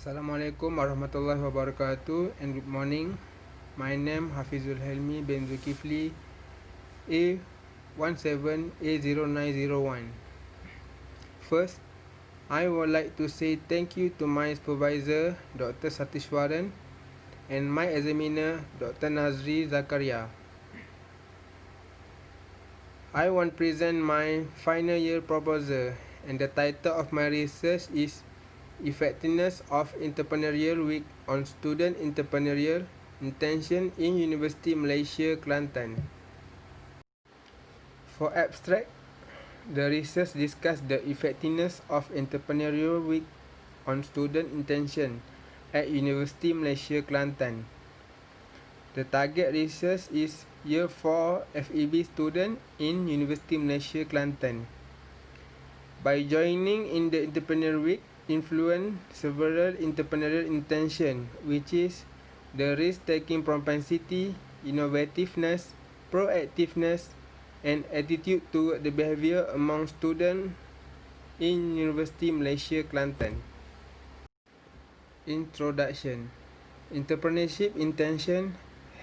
Assalamualaikum warahmatullahi wabarakatuh and good morning. My name Hafizul Helmi bin Zulkifli, A17A0901. First, I would like to say thank you to my supervisor Dr. Satishwaran and my examiner Dr. Nazri Zakaria. I want to present my final year proposal, and the title of my research is Effectiveness of Entrepreneurial Week on Student Entrepreneurial Intention in University Malaysia Kelantan. For abstract, the research discussed the effectiveness of Entrepreneurial Week on student intention at University Malaysia Kelantan. The target research is Year 4 FEB student in University Malaysia Kelantan. By joining in the Entrepreneur Week, influence several entrepreneurial intention, which is the risk-taking propensity, innovativeness, proactiveness, and attitude toward the behavior among students in University Malaysia Kelantan. Introduction. Entrepreneurship intention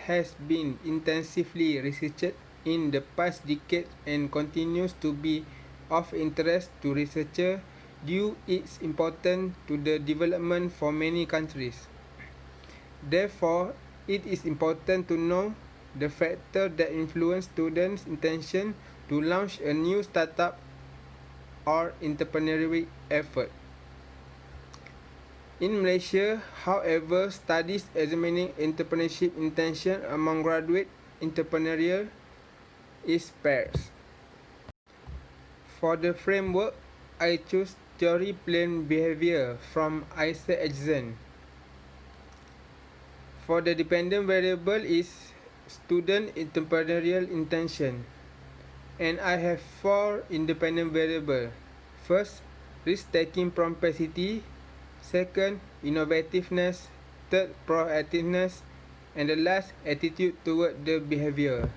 has been intensively researched in the past decade and continues to be of interest to researchers due its importance to the development for many countries. Therefore, it is important to know the factors that influence students' intention to launch a new startup or entrepreneurial effort. In Malaysia, however, studies examining entrepreneurship intention among graduate entrepreneurs is sparse. For the framework, I choose Theory Planned Behavior from Isaac Acheson. For the dependent variable is student entrepreneurial intention, and I have 4 independent variables. First, risk-taking propensity. Second, innovativeness. Third, proactiveness. And the last, attitude toward the behavior.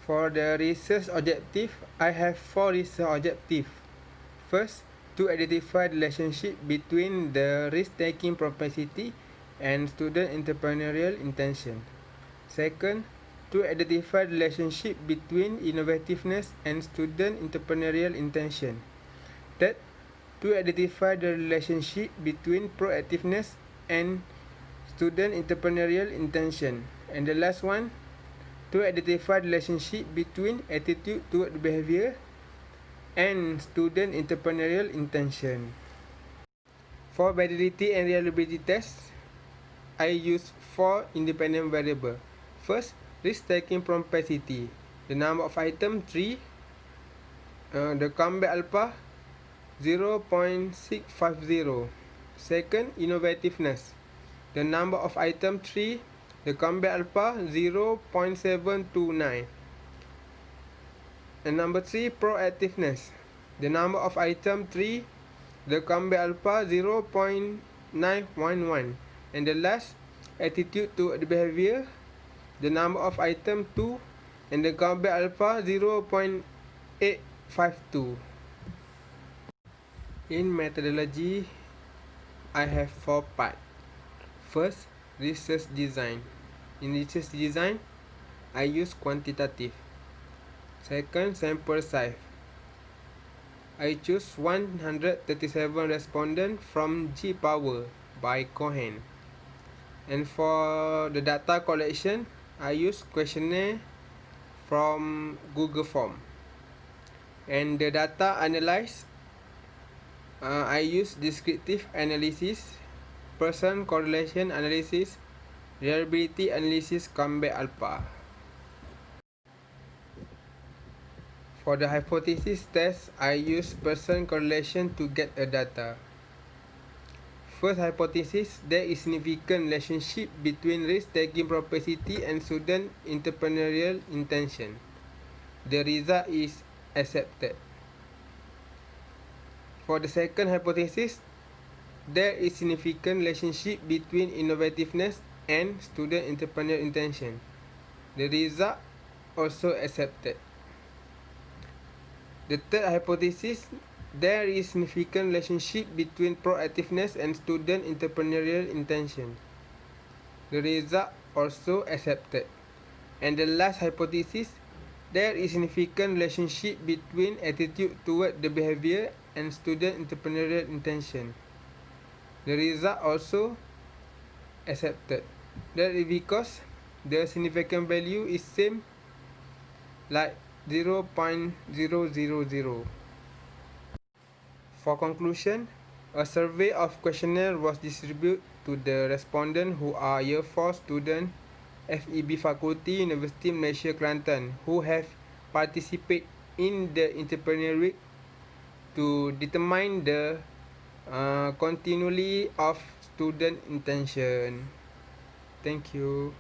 For the research objective, I have 4 research objectives. First, to identify the relationship between the risk-taking propensity and student entrepreneurial intention. Second, to identify the relationship between innovativeness and student entrepreneurial intention. Third, to identify the relationship between proactiveness and student entrepreneurial intention. And the last one, to identify the relationship between attitude toward behavior and student entrepreneurial intention. For validity and reliability tests, I use 4 independent variables. First, risk-taking propensity. The number of items 3. The comeback alpha 0.650. Second, innovativeness. The number of items 3. The comeback alpha 0.729. And number 3, proactiveness. The number of item 3, the comeback alpha 0.911. And the last, attitude to the behavior, the number of item 2, and the comeback alpha 0.852. In methodology, I have 4 parts. First, research design. In research design, I use quantitative. Second, sample size. I choose 137 respondents from G-Power by Cohen. And for the data collection, I use questionnaire from Google Form. And the data analysis, I use descriptive analysis, person correlation analysis, reliability analysis, comeback alpha. For the hypothesis test, I use person correlation to get a data. First hypothesis, there is significant relationship between risk-taking propensity and student entrepreneurial intention. The result is accepted. For the second hypothesis, there is significant relationship between innovativeness and student entrepreneurial intention. The result also accepted. The third hypothesis, There is significant relationship between proactiveness and student entrepreneurial intention. The result also accepted. And the last hypothesis, there is significant relationship between attitude toward the behavior and student entrepreneurial intention. The result also accepted. That is because the significant value is same like 0.000. For conclusion, a survey of questionnaire was distributed to the respondents who are Year 4 students, FEB Faculty, University Malaysia Kelantan, who have participated in the entrepreneur week to determine the continually of student intention. Thank you.